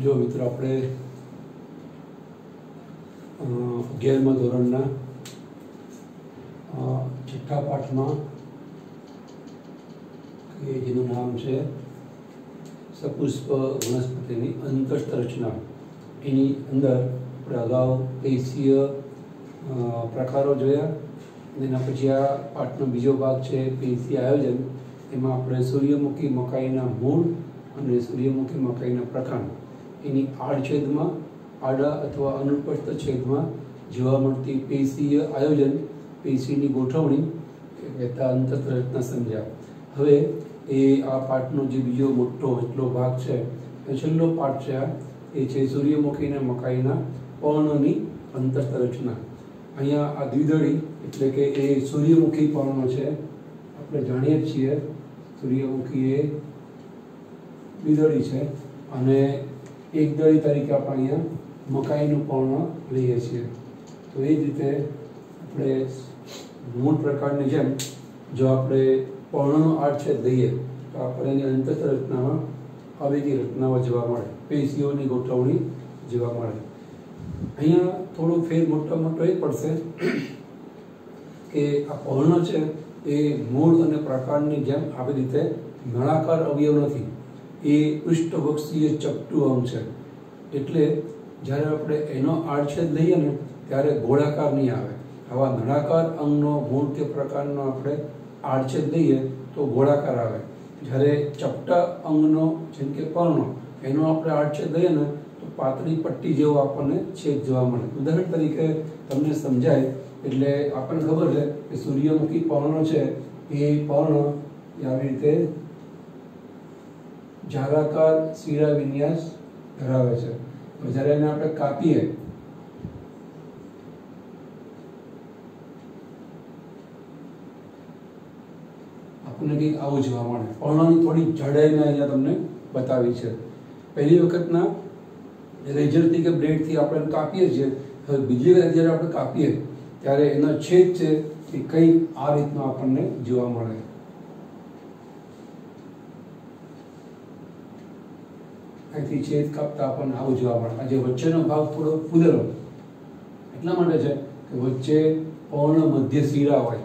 जो मित्र अपने 11મા ધોરણના છઠ્ઠા પાઠમાં જેનું નામ છે સપુષ્પ વનસ્પતિની અંતસ્થ રચના, એની અંદર આપણે અગાઉ પેશીય પ્રકારો જોયા અને એના પછી આ પાઠનો બીજો ભાગ છે પેશી આયોજન. એમાં આપણે સૂર્યમુખી મકાઈના મૂળ અને સૂર્યમુખી મકાઈના પ્રકાર એની આડછેદમાં, આડા અથવા અનુપસ્થ છેદમાં જોવા મળતી પેશીય આયોજન, પેશીની ગોઠવણી કહેતા અંતસ્થ રચના સમજ્યા. હવે એ આ પાઠનો જે બીજો મોટો એટલો ભાગ છે, છેલ્લો પાઠ છે એ છે સૂર્યમુખીના મકાઈના પર્ણની અંતસ્થ રચના. અહીંયા આ દ્વિદળી એટલે કે એ સૂર્યમુખી પર્ણ છે. આપણે જાણીએ છીએ સૂર્યમુખી એ દ્વિદળી છે અને એક દળી તરીકે આપણે અહીંયા મકાઈનું પર્ણ લઈએ છીએ. તો એ જ રીતે આપણે મૂળ પ્રકારની જેમ જો આપણે પર્ણનો આડછેદ લઈએ તો આપણે એની અંતસ્થ રચનામાં આવેલી રચનાઓ જોવા મળે, પેશીઓની ગોઠવણી જોવા મળે. અહીંયા થોડો ફેર મોટો એ પડશે કે આ પર્ણ છે એ મૂળ અને પ્રકારની જેમ આવી રીતે નળાકાર અવયવ નથી, એ પૃષ્ઠવક્ષીય ચપટું અંગ છે. એટલે જ્યારે આપણે એનો આડછેદ લઈએ ને ત્યારે ગોળાકાર નહીં આવે. આવા નળાકાર અંગનો મૂળ કે પ્રકારનો આપણે આડછેદ લઈએ તો ગોળાકાર આવે. જ્યારે ચપટા અંગનો જેમ કે પર્ણ એનો આપણે આડછેદ લઈએ ને તો પાતળી પટ્ટી જેવો આપણને છેદ જોવા મળે. ઉદાહરણ તરીકે તમને સમજાય એટલે આપણને ખબર છે કે સૂર્યમુખી પર્ણ છે એ પર્ણ આવી રીતે જાળાકાર શિરા વિન્યાસ ધરાવે છે. જ્યારે એને આપણે કાપીએ આપણને કંઈક આવું જોવા મળે. પર્ણની થોડી જાડાઈને અહીંયા તમને બતાવી છે. પહેલી વખતના રેઝરથી કે બ્લેડથી આપણે કાપીએ છીએ. હવે બીજી વખત જ્યારે આપણે કાપીએ ત્યારે એનો છેદ છે એ કંઈક આ રીતનો આપણને જોવા મળે. અહીંથી છેદ કાપતા આપણને આવું જોવા મળે. આજે વચ્ચેનો ભાગ થોડો ફૂલેલો એટલા માટે છે કે વચ્ચે પર્ણ મધ્ય શિરા હોય.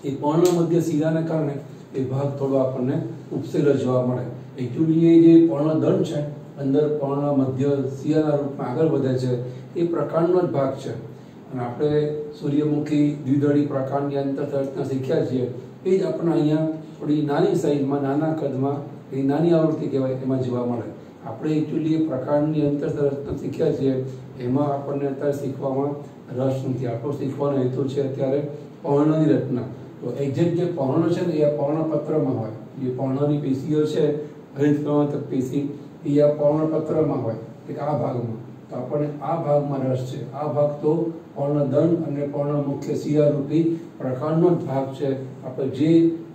એ પર્ણ મધ્ય શિરાને કારણે એ ભાગ થોડો આપણને ઉપસેલો જોવા મળે. એકચ્યુઅલી એ જે પર્ણદંડ છે અંદર પર્ણ મધ્ય શિરાના રૂપમાં આગળ વધે છે એ પ્રકારનો જ ભાગ છે. અને આપણે સૂર્યમુખી દ્વિદળી પ્રકારની અંતસ્થ રચના શીખ્યા છીએ એ જ આપણને અહીંયા થોડી નાની સાઈઝમાં, નાના કદમાં, એ નાની આવૃત્તિ કહેવાય એમાં જોવા મળે. આપણે એકચ્યુઅલી એ પ્રકારની અંતસ્થ રચના શીખ્યા છીએ એમાં આપણને અત્યારે શીખવામાં રસ નથી. આપણો શીખવાનો હેતુ છે અત્યારે પર્ણની રચના. તો એક્ઝેક્ટ જે પર્ણ છે ને એ પર્ણપત્રમાં હોય. જે પર્ણની પેશીઓ છે હરિતક્રમાંતક પેશી એ આ પર્ણપત્રમાં હોય કે આ ભાગમાં. તો આપણને આ ભાગમાં રસ છે. આ ભાગ તો પર્ણદંડ અને પર્ણ મુખ્ય શિરારૂપી પ્રકારનો જ ભાગ છે. આપણે જે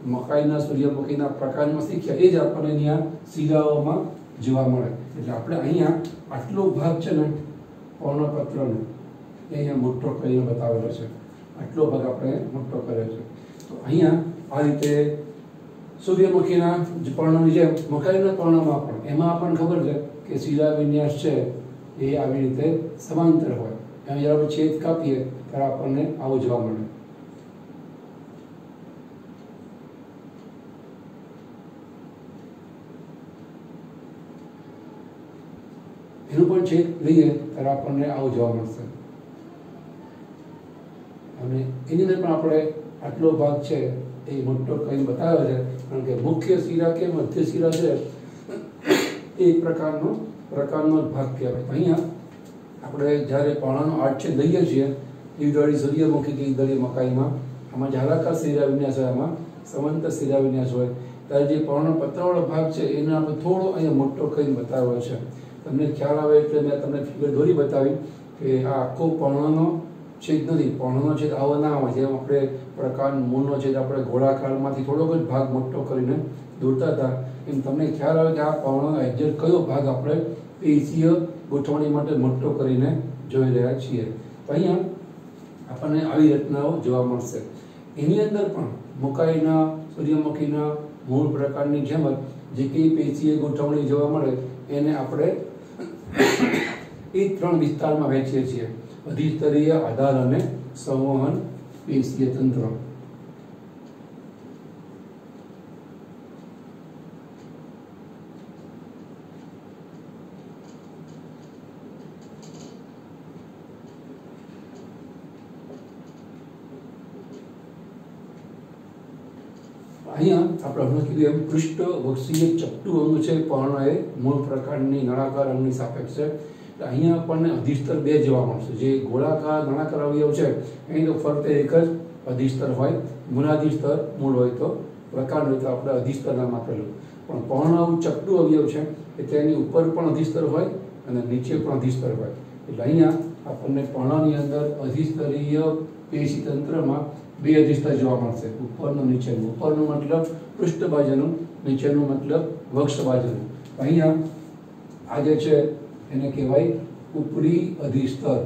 મકાઈના સૂર્યમુખીના પ્રકારમાં શીખ્યા એ જ આપણને અહીંયા શિરાઓમાં જોવા મળે. એટલે આપણે અહીંયા આટલો ભાગ છે ને પર્ણપત્રનો એ અહીંયા મોટો કરીને બતાવેલો છે. આટલો ભાગ આપણે મોટો કર્યો છે. તો અહીંયા આ રીતે સૂર્યમુખીના પર્ણની જેમ મકાઈના પર્ણમાં પણ એમાં આપણને ખબર છે કે શિરા વિન્યાસ છે એ આવી રીતે સમાંતર હોય. એમાં જ્યારે આપણે છેદ કાપીએ ત્યારે આપણને આવું જોવા મળે. એનું પણ છેદ લઈએ ત્યારે આપણને આવું જોવા મળશે. અને એની અંદર પણ આપણે આટલો ભાગ છે એ મોટો કઈ બતાવે છે કારણ કે મુખ્ય શિરા કે મધ્ય શિરા છે એ પ્રકારનો જ ભાગ કહેવાય. અહીંયા આપણે જ્યારે પર્ણનો આડછેદ લઈએ છીએ દ્વિદળી સૂર્યમુખી કે દ્વિદળી મકાઈમાં આમાં જાળાકાર શિરા વિન્યાસ હોય, આમાં સમાંતર શિરા વિન્યાસ હોય, ત્યારે જે પર્ણપત્રવાળો ભાગ છે એને આપણે થોડો અહીંયા મોટો કરીને બતાવ્યો છે. તમને ખ્યાલ આવે એટલે મેં તમને ફિગર દોરી બતાવી કે આ આખો પર્ણનો છેદ નથી. પર્ણનો છેદ આવો ના હોય. જેમ આપણે પ્રકાર મૂળનો છેદ આપણે ગોળાકારમાંથી થોડોક જ ભાગ મોટો કરીને દોરતા હતા એમ તમને ખ્યાલ આવે કે આ પર્ણનો એક્ઝેક્ટ કયો ભાગ આપણે પેશીય ગોઠવણી માટે મોટો કરીને જોઈ રહ્યા છીએ. તો અહીંયા આપણને આવી રચનાઓ જોવા મળશે. એની અંદર પણ મકાઈના સૂર્યમુખીના મૂળ પ્રકારની જેમ જ જે કંઈ પેશીય ગોઠવણી જોવા મળે એને આપણે એ 3 વિસ્તારમાં વહેંચીએ છીએ: અધિસ્તરીય, આધાર અને સંવહન પેશીય તંત્ર. અહીંયા આપણે હમણાં કીધું એમ પૃષ્ઠવક્ષીય ચપટું અંગ છે પર્ણ એ મૂળ પ્રકારની નળાકાર અંગની સાપેક્ષે. અહીંયા આપણને અધિસ્તર 2 જોવા મળશે. જે ગોળાકાર નળાકાર અવયવ છે અહીં તો ફરતે એક જ અધિસ્તર હોય. મૂળાધિસ્તર મૂળ હોય તો પ્રકાર હોય તો આપણે અધિસ્તર નામ આપેલું. પણ પર્ણ ચપટું અવયવ છે કે તેની ઉપર પણ અધિસ્તર હોય અને નીચે પણ અધિસ્તર હોય. એટલે અહીંયા આપણને પર્ણની અંદર અધિસ્તરીય પેશી તંત્રમાં 2 અધિસ્તર જોવા મળશે: ઉપરનું, નીચેનું. ઉપરનું મતલબ પૃષ્ઠ બાજુનું, નીચેનું મતલબ વક્ષ બાજુનું. અહીંયા આ જે છે એને કહેવાય ઉપરી અધિસ્તર.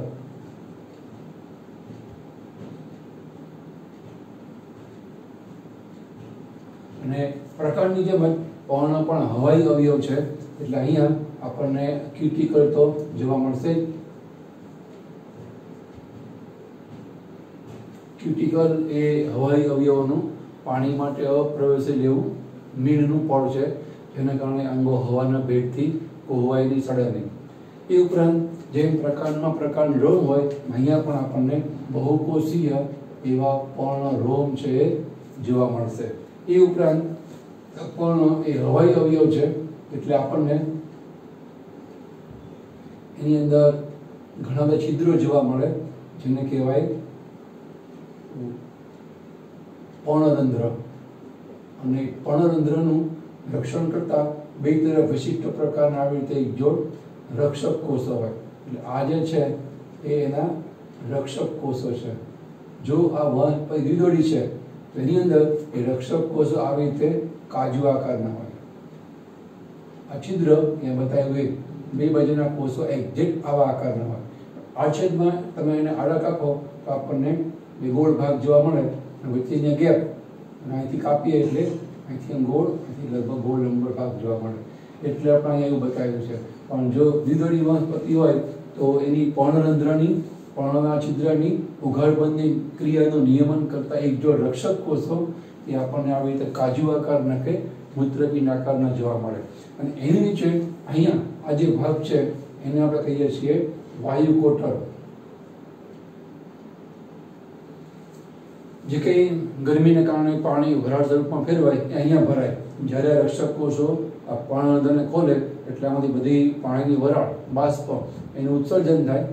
અને પ્રકારની જેમ જ પર્ણ પણ હવાઈ અવયવ છે એટલે અહીંયા આપણને ક્યુટિકલ તો જોવા મળશે. ક્યુટિકલ એ હવાઈ અવયવોનું પાણી માટે અપ્રવેશી લેવું મીણનું પડ છે, જેના કારણે અંગો હવાના ભેદથી કોહવાયેલી સડે નહીં. એ ઉપરાંત જેમ પ્રકારનું રોમ હોય, અહીંયા પણ આપણને બહુકોષીય એવા પર્ણ રોમ છે એ જોવા મળશે. એ ઉપરાંત પર્ણ એ હવાઈ અવયવ છે એટલે આપણને એની અંદર ઘણા બધા છિદ્રો જોવા મળે, જેને કહેવાય પર્ણરંધ્ર. અને પર્ણરંધ્રનું રક્ષણ કરતા 2 તરફ વિશિષ્ટ પ્રકારના આવી રીતે એક જોડ રક્ષક કોષો હોય. એટલે આ જે છે એ એના રક્ષક કોષો છે. જો આ દ્વિદોડી છે તો એની અંદર એ રક્ષક કોષો આવી રીતે કાજુ આકારના હોય. આ છિદ્ર અહીંયા બતાવ્યું 2 બાજુના કોષો એક્ઝેક્ટ આવા આકારના હોય. આ છેદમાં તમે એને આડા કાપો તો આપણને 2 ગોળ ભાગ જોવા મળે, વચ્ચેની ગેપ, અને અહીંથી કાપીએ એટલે અહીંથી ગોળ, અહીંથી લગભગ ગોળ લંબગોળ ભાગ જોવા મળે. એટલે આપણે અહીંયા એવું બતાવ્યું છે. પણ જો દ્વિદળી વનસ્પતિ હોય તો એની પર્ણરંધ્રની, પર્ણના છિદ્રની ઉઘાડબંધની ક્રિયાનું નિયમન કરતા એક જોડ રક્ષક કોષો એ આપણને આવી રીતે કાજુ આકારના કે મૂત્રપિંડ આકારના જોવા મળે. અને એની નીચે અહીંયા આ જે ભાગ છે એને આપણે કહીએ છીએ વાયુ કોટર. જે કંઈ ગરમીને કારણે પાણી વરાળ સ્વરૂપમાં ફેરવાય એ અહીંયા ભરાય. જ્યારે રક્ષક કોષો આ પર્ણરંધ્રને ખોલે એટલે આમાંથી બધી પાણીની વરાળ, બાષ્પ, એનું ઉત્સર્જન થાય,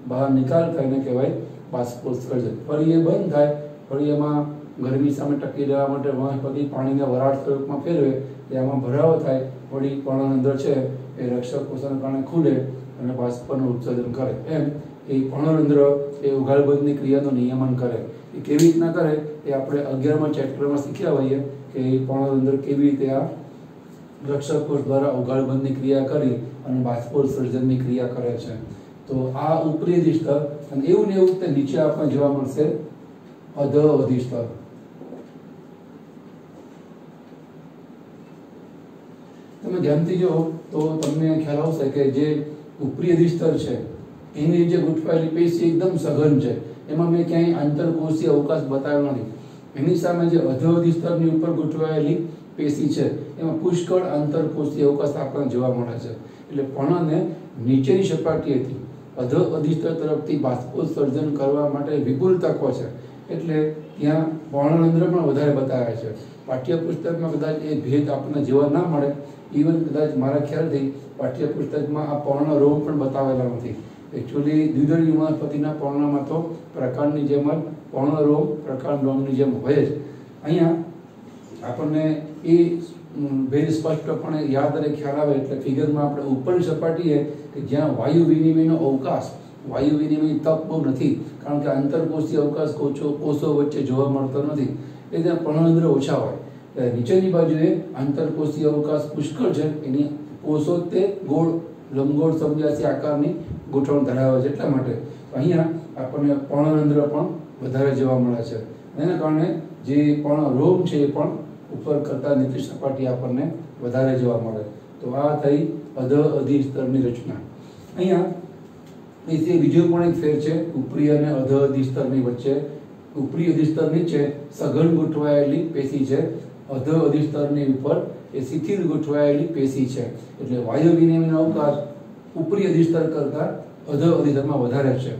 બહાર નિકાલ થાય, એને કહેવાય બાષ્પોત્સર્જન. ફરી એ બંધ થાય, ફરી એમાં ગરમી સામે ટકી રહેવા માટે વનસ્પતિ પાણીને વરાળ સ્વરૂપમાં ફેરવે, એમાં ભરાવો થાય, વળી પર્ણરંધ્ર છે એ રક્ષક કોષોના કારણે ખુલે અને બાષ્પનું ઉત્સર્જન કરે. એમ એ પર્ણરંધ્ર એ ઉઘાડબંધની ક્રિયાનું નિયમન કરે. એ કેવી રીતના કરે એ આપણે 11મા ચેપ્ટરમાં શીખ્યા હોઈએ કે એ પર્ણરંધ્ર કેવી રીતે આ રક્ષક કોષ દ્વારા ઉઘાડબંધની ક્રિયા કરી અને બાષ્પોત્સર્જનની ક્રિયા કરે છે. તો આ ઉપરી અધિસ્તર. અને એવું ને એવું તે નીચે આપણને જોવા મળશે અધ અધિસ્તર. તમે ધ્યાનથી જુઓ તો તમને ખ્યાલ આવશે કે જે ઉપરી અધિસ્તર છે એની જે ગોઠવાયેલી પેશી એકદમ સઘન છે. એમાં મેં ક્યાંય આંતરકોષીય અવકાશ બતાવ્યો નથી. એની સામે જે અધ અધિસ્તરની ઉપર ગોઠવાયેલી પેશી છે એમાં પુષ્કળ આંતરકોષીય અવકાશ આપણને જોવા મળે છે. એટલે પર્ણને નીચેની સપાટીએથી અધ અધિસ્તર તરફથી બાષ્પોત્સર્જન કરવા માટે વિપુલ તકો છે. એટલે ત્યાં પર્ણરંધ્ર પણ વધારે બતાવ્યા છે. પાઠ્યપુસ્તકમાં કદાચ એ ભેદ આપણને જોવા ના મળે. ઇવન કદાચ મારા ખ્યાલથી પાઠ્યપુસ્તકમાં આ પર્ણ રોમ પણ બતાવેલા નથી. એકચ્યુઅલી દ્વિદળી વનસ્પતિના પર્ણમાં તો પ્રકારની જેમ જ પર્ણ રોમ પ્રકાર રોમની જેમ હોય જ. અહીંયા આપણને એ ભેદ સ્પષ્ટપણે યાદ અને ખ્યાલ આવે એટલે ફિગરમાં આપણે ઉપરની સપાટીએ કે જ્યાં વાયુ વિનિમયનો અવકાશ, વાયુ વિનિમયની તક બહુ નથી, કારણ કે આંતરકોષીય અવકાશ કોષો વચ્ચે જોવા મળતો નથી, એ ત્યાં પર્ણરંધ્ર ઓછા હોય. નીચેની બાજુએ આંતરકોષીય અવકાશ પુષ્કળ છે, એની કોષો તે ગોળ, લંબગોળ, સમજાસી આકારની ગોઠવણ ધરાવે છે. એટલા માટે અહીંયા આપણને પર્ણરંધ્ર પણ વધારે જોવા મળે છે. એના કારણે જે પર્ણ રોમ છે એ પણ ઉપર કરતાં નીચલી સપાટી આપણને વધારે જોવા મળે. તો આ થઈ અધઃ અધિસ્તરની રચના. અહીંયા એ બીજો પણ એક ફેર છે ઉપરી અને અધઃ અધિસ્તરની વચ્ચે. ઉપરી અધિસ્તર નીચે સઘન ગોઠવાયેલી પેશી છે, અધઃ અધિસ્તરની ઉપર એ શિથિલ ગોઠવાયેલી પેશી છે. એટલે વાયુ વિનિમયનો અવકાશ ઉપરી અધિસ્તર કરતાં અધઃ અધિસ્તરમાં વધારે છે.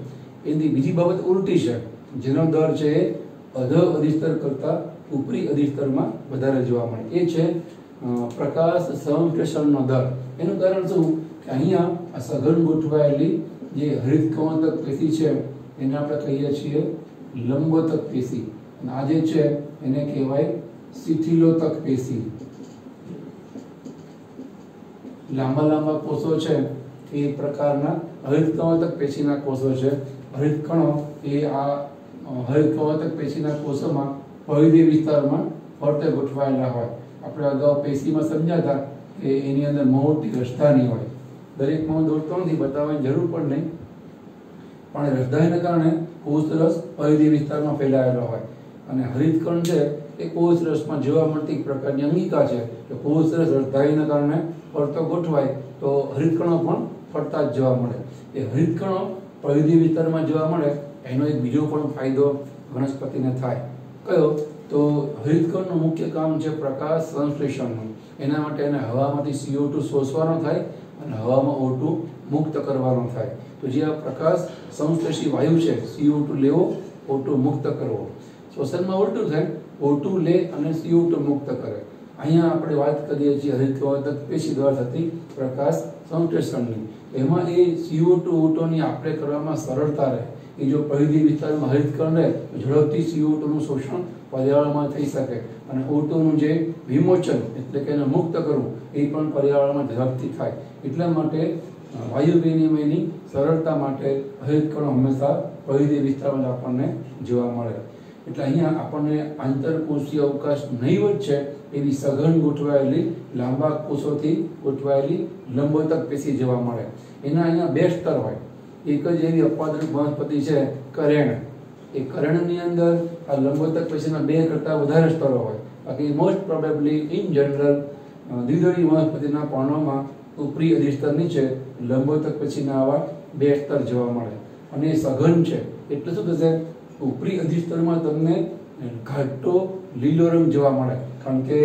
એની બીજી બાબત ઉલટી છે, જેનો દર છે એ અધઃ અધિસ્તર કરતાં ઉપરી અધિસ્તરમાં વધારે જોવા મળે. એ છે પ્રકાશ સંશ્લેષણનો દર. એનું કારણ શું કે અહીંયા આ સઘન ગોઠવાયેલી જે હરિતકવતક પેશી છે એને આપણે કહીએ છીએ લંબોતક પેશી, અને આ જે છે એને કહેવાય શિથિલોતક પેશી. લાંબા લાંબા કોષો છે એ પ્રકારના હરિતકવતક પેશીના કોષો છે. હરિતકણો એ આ હરિતકવતક પેશીના કોષોમાં પરિધિ વિસ્તારમાં ફરતે ગોઠવાયેલા હોય. આપણે અગાઉ પેશીમાં સમજાતા કે એની અંદર મોટી રસધાની હોય. દરેકમાં દોડતો નથી, બતાવવાની જરૂર પણ નહીં, પણ રસધાનીના કારણે કોષરસ પરિધિ વિસ્તારમાં ફેલાયેલો હોય. અને હરિતકણ છે એ કોષરસમાં જોવા મળતી એક પ્રકારની અંગિકા છે. તો કોષરસ રસધાનીના કારણે ફરતો ગોઠવાય તો હરિતકણો પણ ફરતા જ જોવા મળે. એ હરિતકણો પરિધિ વિસ્તારમાં જોવા મળે એનો એક બીજો પણ ફાયદો વનસ્પતિને થાય. કયો? તો હરિતકણનું મુખ્ય કામ છે પ્રકાશ સંશ્લેષણનું. એના માટે એને હવામાંથી CO2 શોષવાનો થાય અને હવામાં O2 મુક્ત કરવાનો થાય. તો જે આ પ્રકાશ સંશ્લેષી વાયુ છે, CO2 લેવો, O2 મુક્ત કરવો. શ્વસનમાં ઉલટું થાય, O2 લે અને CO2 મુક્ત કરે. અહીંયા આપણે વાત કરીએ છીએ હરિતકવતક પેશી દ્વારા થતી પ્રકાશ સંશ્લેષણની. એમાં એ CO2 O2ની આપણે કરવામાં સરળતા રહે. એ જો પરિધિ વિસ્તારમાં હરિતકણ રહે તો ઝડપથી CO2 નું શોષણ પર્યાવરણમાં થઈ શકે અને O2 નું જે વિમોચન એટલે કે એને મુક્ત કરવું એ પણ પર્યાવરણમાં ઝડપથી થાય. એટલા માટે વાયુ વિનિમયની સરળતા માટે હરિતકણો હંમેશા પરિધિ વિસ્તારમાં જ આપણને જોવા મળે. એટલે અહીંયા આપણને આંતરકોષીય અવકાશ નહીવત છે એવી સઘન ગોઠવાયેલી લાંબા કોષોથી ગોઠવાયેલી લંબોતક પેશી જોવા મળે. એના અહીંયા બે સ્તર હોય. એક જ એવી અપવાદરૂપ વનસ્પતિ છે કરેણ. એ કરણની અંદર આ લંબોતક પેશીના 2 કરતાં વધારે સ્તરો હોય. બાકી મોસ્ટ પ્રોબેબલી ઇન જનરલ દ્વિદળી વનસ્પતિના પર્ણોમાં ઉપરી અધિસ્તર નીચે લંબોતક પેશીના આવા 2 સ્તર જોવા મળે. અને એ સઘન છે એટલે શું થશે, ઉપરી અધિસ્તરમાં તમને ઘાટો લીલો રંગ જોવા મળે, કારણ કે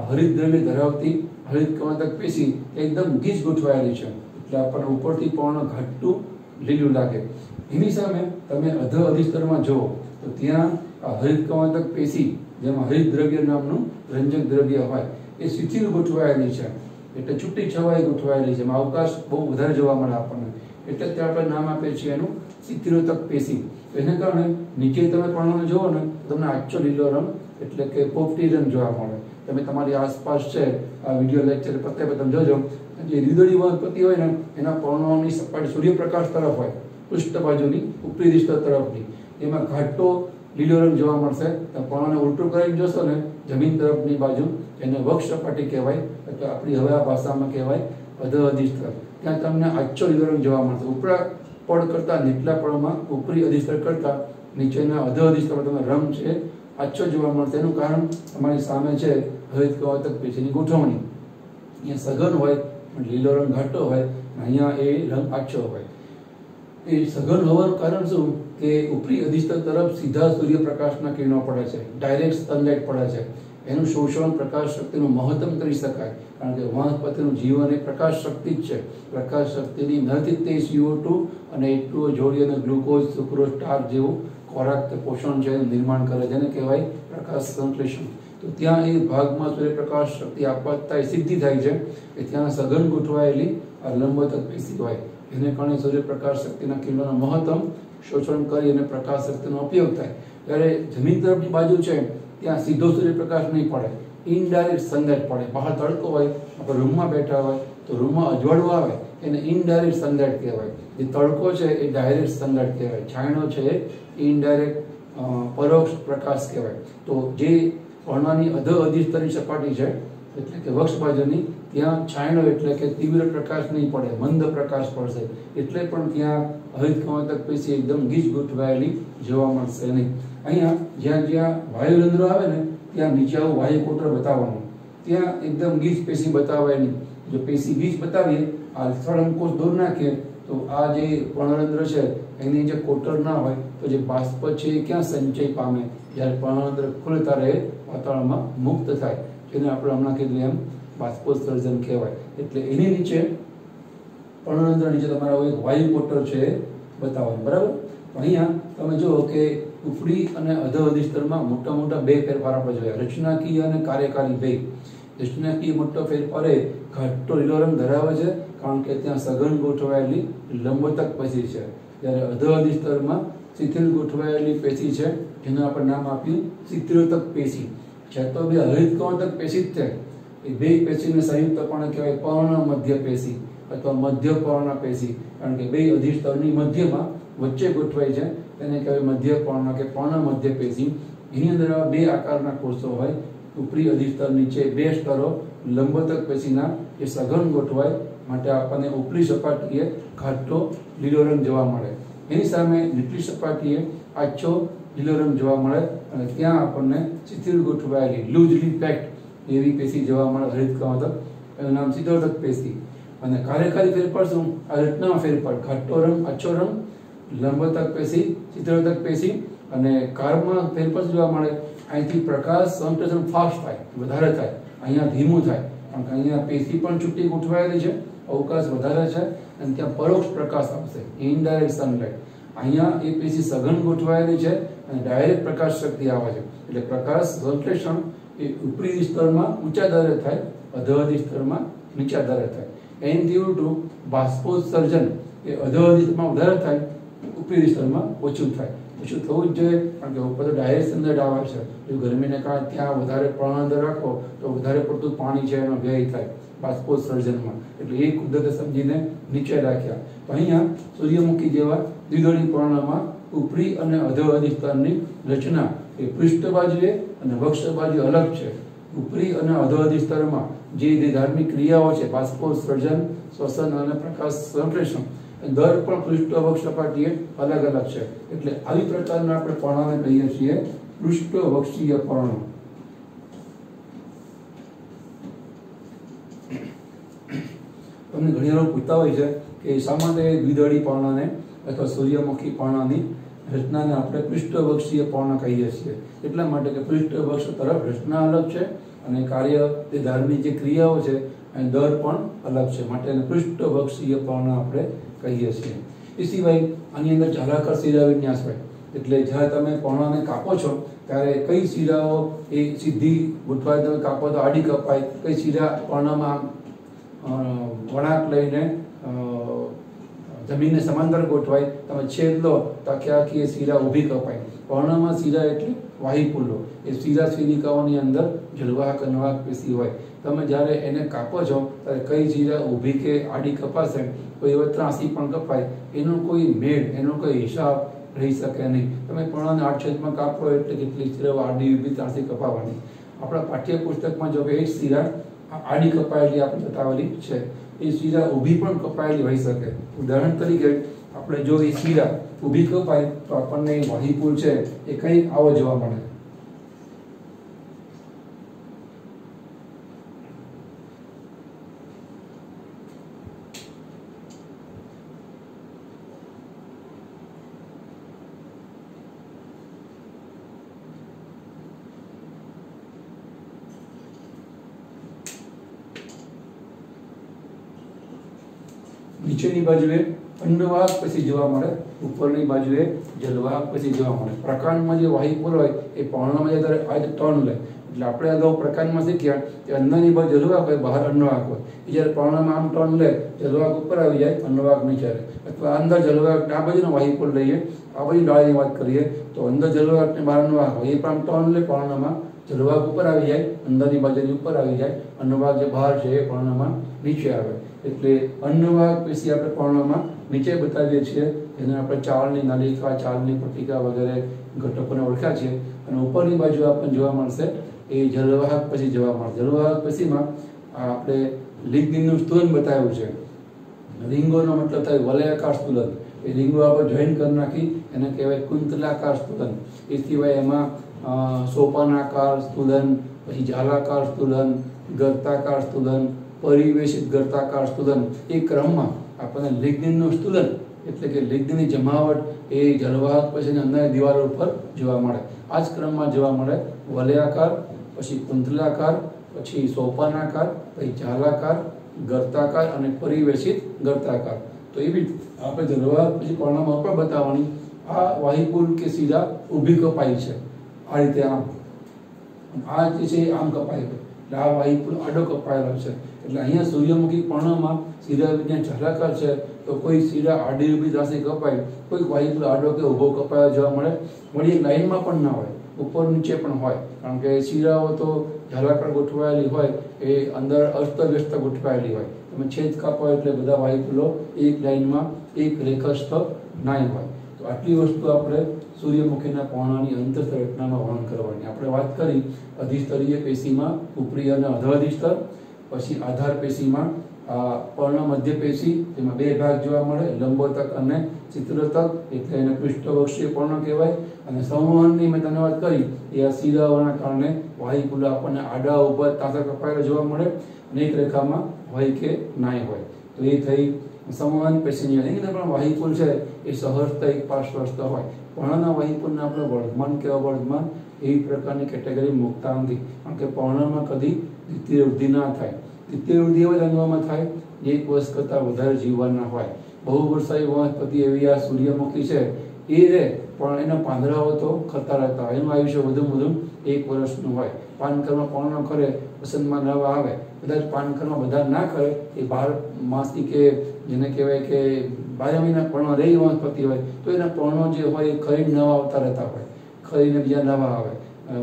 હરિતદ્રવ્ય ધરાવતી હરિતકવતક પેશી એકદમ ગીચ ગોઠવાયેલી છે એટલે આપણને ઉપરથી પર્ણ ઘાટું લીલું લાગે. એની સામે તમે અધઃ અધિસ્તરમાં જુઓ તો ત્યાં આ હરિતકવતક પેશી જેમાં હરિતદ્રવ્ય નામનું રંજક દ્રવ્ય હોય એ શિથિલ ગોઠવાયેલી છે, એટલે છૂટી છવાઈ ગોઠવાયેલી છે. એમાં અવકાશ બહુ વધારે જોવા મળે આપણને, એટલે જ આપણે નામ આપીએ છીએ એનું શિથિલોતક પેશી. એને કારણે નીચે તમે પર્ણોને જુઓ ને તમને આછો લીલો રંગ એટલે કે પોપટી રંગ જોવા મળે. તમે તમારી આસપાસ છે આ વિડીયો લેક્ચર પતે તમે જોજો, જે દ્વિદળી વનસ્પતિ હોય ને એના પર્ણોની સપાટી સૂર્યપ્રકાશ તરફ હોય, પૃષ્ઠ બાજુની ઉપરી દિશા તરફની, એમાં ઘાટો લીલો રંગ જોવા મળશે. પર્ણોને ઉલટું કરીને જોશો ને જમીન તરફની બાજુ, એને વક્ષ સપાટી કહેવાય, એટલે આપણી હવે આ ભાષામાં કહેવાય અધઃ અધિસ્તર. ત્યાં તમને આછો લીલો રંગ જોવા મળશે. ઉપરા પડ કરતાં નીચલા પડમાં ઉપરી અધિસ્તર કરતાં નીચેના અધઃ અધિસ્તરમાં તમને રંગ છે આછો જોવા મળશે. એનું કારણ તમારી સામે છે હરિતકવતક પેશીની ગોઠવણી. અહીંયા સઘન હોય લીલો રંગ ઘાટો હોય, અહીંયા એ રંગ આછો હોય. એ સઘન હોવાનું કારણ શું કે ઉપરી અધિસ્તર તરફ સીધા સૂર્યપ્રકાશના કિરણો પડે છે, ડાયરેક્ટ સનલાઇટ પડે છે. એનું શોષણ પ્રકાશ શક્તિનું મહત્તમ કરી શકાય, કારણ કે વનસ્પતિનું જીવન એ પ્રકાશ શક્તિ જ છે. પ્રકાશ શક્તિની મદદથી તે CO2 અને H2O જોડી અને ગ્લુકોઝ, સુક્રોઝ, સ્ટાર્ચ જેવું ખોરાક કે પોષણ છે એનું નિર્માણ કરે, જેને કહેવાય પ્રકાશ સંશ્લેષણ. તો ત્યાં એ ભાગમાં સૂર્યપ્રકાશ શક્તિ આપતા સિદ્ધિ થાય છે કે ત્યાં સઘન ગોઠવાયેલી આ લંબોતક પેશી હોય, એને કારણે સૂર્યપ્રકાશ શક્તિના કિરણોનું મહત્તમ શોષણ કરી અને પ્રકાશ શક્તિનો ઉપયોગ થાય. જ્યારે જમીન તરફની બાજુ છે ત્યાં સીધો સૂર્યપ્રકાશ નહીં પડે, ઇનડાયરેક્ટ સનલાઇટ પડે. બહાર તડકો હોય, આપણે રૂમમાં બેઠા હોય તો રૂમમાં અજવાળું આવે, એને ઇનડાયરેક્ટ સનલાઇટ કહેવાય. જે તડકો છે એ ડાયરેક્ટ સનલાઇટ કહેવાય, છાંયડો છે એ ઇનડાયરેક્ટ પરોક્ષ પ્રકાશ કહેવાય. તો જે પર્ણની અધઃ અધિસ્તરની સપાટી છે એટલે કે વક્ષ બાજુની, ત્યાં છાંયડો એટલે કે તીવ્ર પ્રકાશ નહીં પડે, મંદ પ્રકાશ પડશે, એટલે પણ ત્યાં હરિતકવતક પેશી એકદમ ગીચ ગોઠવાયેલી જોવા મળશે નહીં. અહીંયા જ્યાં જ્યાં વાયુરંધ્રો આવે ને ત્યાં નીચે આવું વાયુ કોટર બતાવવાનું, ત્યાં એકદમ ગીચ પેશી બતાવાય નહીં. જો પેશી ગીચ બતાવીએ, આ સ્થળાંકોષ દૂર નાખીએ તો આ જે પર્ણરંધ્ર છે એની જે કોટર ના હોય તો જે બાષ્પ છે એ ક્યાં સંચય પામે? જ્યારે પર્ણરંધ્ર ખુલે ત્યારે વાતાવરણમાં મુક્ત થાય, જેને આપણે હમણાં કીધું એમ બાષ્પોત્સર્જન કહેવાય. એટલે એની નીચે પર્ણરંધ્ર નીચે તમારા એક વાયુ કોટર છે બતાવવાનું, બરાબર. અહીંયા તમે જુઓ કે ઉપરી અને અધોઅધિ સ્તરમાં મોટા મોટા બે ફેરફાર આપણે જોયા, રચનાકીય અને કાર્યકારી બે. રચનાકીય મોટો ફેરફાર એ ઘાટો લીલો રંગ ધરાવે છે, કારણ કે ત્યાં સઘન ગોઠવાયેલી લંબોતક પેશી છે. જ્યારે અધોઅધિ સ્તરમાં શિથિલ ગોઠવાયેલી પેશી છે, જેનું આપણે નામ આપ્યું શિથિલોતક પેશી. છે તો બે હરિતકણોતક પેશી જ છે. એ બે પેશીને સંયુક્તપણે કહેવાય પર્ણ મધ્ય પેશી અથવા મધ્ય પર્ણ પેશી, કારણ કે બે અધિસ્તરની મધ્યમાં વચ્ચે ગોઠવાય છે, તેને કહેવાય મધ્ય પર્ણ કે પર્ણ મધ્ય પેશી. એની અંદર બે આકારના કોષો હોય, ઉપરી અધિસ્તર નીચે બે સ્તરો લંબોતક પેશીના એ સઘન ગોઠવાય માટે આપણને ઉપલી સપાટીએ ઘાટો લીલો રંગ જોવા મળે. એની સામે નીચલી સપાટીએ આછો લીલો રંગ જોવા મળે અને ત્યાં આપણને શિથિલ ગોઠવાયેલી લૂઝલી પેક્ડ એવી પેશી જોવા મળે, હરિતકણોતક. એનું નામ શિથિલોતક પેશી. અને કાર્યકારી ફેરફાર શું? આ રચનામાં ફેરફાર, ઘાટો રંગ, આછો રંગ, લંબોતક પેશી, શિથિલોતક પેશી. અને કારમાં ફેરફાર જોવા મળે, અહીંથી પ્રકાશ સંશ્લેષણ ફાસ્ટ થાય, વધારે થાય, અહીંયા ધીમું થાય, કારણ કે અહીંયા પેશી પણ છૂટી ગોઠવાયેલી છે, અવકાશ વધારે છે અને ત્યાં પરોક્ષ પ્રકાશ આવશે, ઇનડાયરેક્ટ સનલાઇટ. અહીંયા એ પેશી સઘન ગોઠવાયેલી છે અને ડાયરેક્ટ પ્રકાશ શક્તિ આવે છે. એટલે પ્રકાશ સંશ્લેષણ એ ઉપરી સ્તરમાં ઊંચા દરે થાય, અધોઅધિ સ્તરમાં નીચા દરે થાય. એનાથી ઉલટું બાષ્પોત્સર્જન એ અધોઅધિ સ્તરમાં વધારે થાય, ઉપરી સ્તરમાં ઓછું થાય. ઓછું થવું જ જોઈએ, કારણ કે ઉપર તો ડાયરેક્ટ સનલાઇટ આવે છે. જો ગરમીને કારણે ત્યાં વધારે પર્ણરંધ્ર રાખો તો વધારે પડતું પાણી છે એનો વ્યય થાય બાષ્પોત્સર્જનમાં. એટલે એ કુદરતે સમજીને નીચે રાખ્યા. તો અહીંયા સૂર્યમુખી જેવા દ્વિદળી પર્ણમાં ઉપરી અને અધોઅધિ સ્તરની રચના એ પૃષ્ઠ બાજુએ અને વક્ષ બાજુ અલગ છે. ઉપરી અને અધોઅધિ સ્તરમાં જે ધાર્મિક ક્રિયાઓ છે, બાષ્પોત્સર્જન, શ્વસન અને પ્રકાશ સંશ્લેષણ, દર પણ પૃષ્ઠ વક્ષ સપાટીએ અલગ અલગ છે. એટલે આવી પ્રકારના આપણે પર્ણોને કહીએ છીએ પૃષ્ઠ વક્ષીય પર્ણો. તમને ઘણી વાર પૂછતા હોય છે કે શા માટે દ્વિદળી પર્ણને અથવા સૂર્યમુખી પર્ણની રચનાને આપણે પૃષ્ઠવક્ષીય પર્ણ કહીએ છીએ. એટલા માટે કે પૃષ્ઠવક્ષ તરફ રચના અલગ છે અને કાર્ય તે ધાર્મિક જે ક્રિયાઓ છે અને દર પણ અલગ છે, માટે એને પૃષ્ઠવક્ષીય પર્ણ આપણે કહીએ છીએ. એ સિવાય આની અંદર જાલાકાર શિરા વિન્યાસ હોય, એટલે જ્યારે તમે પર્ણને કાપો છો ત્યારે કઈ શિરાઓ એ સીધી ગોઠવાય, તમે કાપો તો આડી કપાય, કઈ શિરા પર્ણમાં વળાંક લઈને જમીનને સમાંતર ગોઠવાય, તમે છેદ લો તો આખી આખી એ શિરા ઊભી કપાય. પર્ણમાં શિરા એટલે વાહિપુલ્લો, એ શિરા સ્ફિરિકાઓની અંદર જલવાહક અન્વાહક પેશી હોય. તમે જ્યારે એને કાપો છો ત્યારે કઈ શિરા ઊભી કે આડી કપાશે, કોઈ એવા ત્રાસી પણ કપાય, એનો કોઈ મેળ, એનો કોઈ હિસાબ રહી શકે નહીં. તમે પર્ણને 8 છેદમાં કાપો એટલે કેટલી શિરાઓ આડી ઊભી ત્રાસી કપાવવાની. આપણા પાઠ્યપુસ્તકમાં જો કે એ શિરા આડી કપાયેલી આપણે બતાવેલી છે, એ શિરા ઊભી પણ કપાયેલી હોઈ શકે. ઉદાહરણ તરીકે આપણે જો એ શિરા ઊભી કપાય તો આપણને વાહિપુલ છે એ કંઈક આવો જોવા મળે. નીચેની બાજુએ અન્નવાહક પેશી જોવા મળે, ઉપરની બાજુએ જલવાહક પેશી જોવા મળે. પ્રકાંડમાં જે વાહિપુલ હોય એ પર્ણમાં જ્યારે આ ટર્ન લે, એટલે આપણે અગાઉ પ્રકાંડમાં શીખ્યા કે અંદરની બાજુ જલવાહક હોય, બહાર અન્નવાહક હોય. એ જ્યારે પર્ણમાં આમ ટર્ન લે, જલવાહક ઉપર આવી જાય, અન્નવાહક નીચે રહે. અથવા અંદર જલવાહક આ બાજુનો વાહિપુલ લઈએ, આ બાજુ ડાળીની વાત કરીએ તો અંદર જલવાહક ને બહાર અન્નવાહક હોય, એ પણ આમ ટર્ન લે, પર્ણમાં જલવાહક ઉપર આવી જાય, અંદરની બાજુની ઉપર આવી જાય, અન્નવાહક જે બહાર છે એ પર્ણમાં નીચે આવે. એટલે અન્નવાહક પેશી આપણે પર્ણમાં નીચે બતાવીએ છીએ, જેને આપણે ચાળની નલિકા, ચાળની પટ્ટિકા વગેરે ઘટકોને ઓળખ્યા છીએ. અને ઉપરની બાજુ આપણને જોવા મળશે એ જલવાહક પેશી જોવા મળે. જલવાહક પેશીમાં આપણે લિગ્નિનનું સ્તુલન બતાવ્યું છે. રીંગોનો મતલબ થાય વલયાકાર સ્તુલન. એ રીંગો આપણે જોઈન કરી નાખી એને કહેવાય કુંતલાકાર સ્તુલન. એ સિવાય એમાં સોપાનાકાર સ્થૂલન, પછી જાલાકાર સ્થૂલન, ગર્તાકાર સ્થૂલન, પરિવેશિત ગર્તાકાર સ્થૂલન, એ ક્રમમાં આપણને લિગ્નિનનું સ્થૂલન એટલે કે લિગ્નિનની જમાવટ એ જલવાહક પછી અંદર દિવાલો ઉપર જોવા મળે. આ જ ક્રમમાં જોવા મળે વલયાકાર, પછી કુંતલાકાર, પછી સોપાનાકાર, પછી જાલાકાર, ગર્તાકાર અને પરિવેશિત ગર્તાકાર. તો એવી આપણે જલવાહક પછી પર્ણમાં પણ બતાવવાની. આ વાહિપુલ કે સીધા ઊભી કપાઈ છે, આ રીતે આમ, આ જે છે આમ કપાય છે, એટલે આ વાહિપુલ આડો કપાયેલો છે. એટલે અહીંયા સૂર્યમુખી પર્ણમાં સીધા વિજ્ઞાન જાલાકાર છે, તો કોઈ સીધા આડી ઊભી રાશિ કપાય, કોઈ વાહિપુલ આડો કે ઊભો કપાયો જોવા મળે. વળી એક લાઈનમાં પણ ના હોય, ઉપર નીચે પણ હોય, કારણ કે શીરાઓ તો જાલાકાર ગોઠવાયેલી હોય, એ અંદર અસ્તવ્યસ્ત ગોઠવાયેલી હોય. તમે છેદ કાપો એટલે બધા વાહિપુલો એક લાઈનમાં એક રેખાસ્થ નાય હોય. તો આટલી વસ્તુ આપણે સૂર્યમુખીના પર્ણની અંતસ્તર રચનામાં વર્ણન કરવાની. આપણે વાત કરી અધિસ્તરીય પેશીમાં ઉપરી અને અધઃઅધિસ્તર, પછી આધાર પેશીમાં પર્ણ મધ્ય પેશી, તેમાં બે ભાગ જોવા મળે, લંબોતક અને ચિત્રતક, એટલે એને પૃષ્ઠવક્ષીય પર્ણ કહેવાય. અને સંવહનની મેં તમને વાત કરી એ આ શિરાઓના કારણે વાહિપુલ આપણને આડા ઉભા તાજા કપાયેલા જોવા મળે, અને એક રેખામાં હોય કે નાય હોય. તો એ થઈ સંવહન પેશીની. એની અંદર પણ વાહિપુલ છે એ સહસ્ત એક પાર્શ્વસ્થ હોય. પર્ણના વાહિપુલને આપણે વર્ધમાન કેવા, વર્ધમાન એવી પ્રકારની કેટેગરી મૂકતા નથી, કારણ કે પર્ણમાં કદી દ્વિતીય વૃદ્ધિ ના થાય. દ્વિતીય વૃદ્ધિ એવા રંગોમાં થાય એક વર્ષ કરતાં વધારે જીવવાના હોય. બહુ વર્ષાયી વનસ્પતિ એવી આ સૂર્યમુખી છે એ રે, પણ એના પાંદડાઓ તો ખરતા રહેતા હોય. એનું આયુષ્ય વધુ એક વર્ષનું હોય. પાનખરમાં પર્ણ ખરે, વસંતમાં નવા આવે. કદાચ પાનખરમાં બધા ના ખરે, એ 12 માસી કે જેને કહેવાય કે 12 મહિના પર્ણ રહી વનસ્પતિ હોય, તો એના પર્ણો જે હોય એ ખરીને નવા આવતા રહેતા હોય, ખરીને બીજા નવા આવે,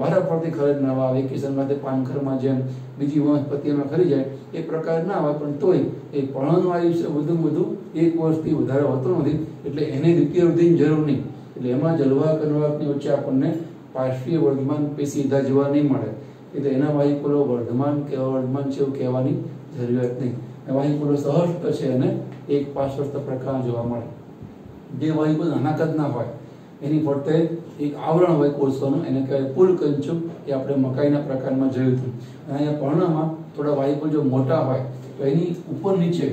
વારા ફરતી ખરીને નવા આવે. એક કિસ્સામાં પાનખરમાં જેમ બીજી વનસ્પતિમાં ખરી જાય એ પ્રકાર ના હોય, પણ તોય એ પર્ણનું આયુષ્ય વધુ એક વર્ષથી વધારે હોતું નથી, એટલે એને દ્વિતીય વૃદ્ધિની જરૂર નહીં. એટલે એમાં જલવાહક અનુવાહકની વચ્ચે આપણને પાર્શ્વીય વર્ધમાન પેશી સીધા જોવા નહીં મળે. એટલે એના વાહિપુલો વર્ધમાન કે અવર્ધમાન છે એવું કહેવાની જરૂરિયાત નહીં. વાહિપુલો સહસ્ત છે અને એક પાર્શ્વસ્થ પ્રકાર જોવા મળે. જે વાહિપુલ નાના કદના હોય એની ફરતે એક આવરણ હોય કોષોનું, એને કહેવાય પુલકંચુક. એ આપણે મકાઈના પ્રકારમાં જોયું હતું. અને અહીંયા પર્ણમાં થોડા વાહિપુલ જો મોટા હોય તો એની ઉપર નીચે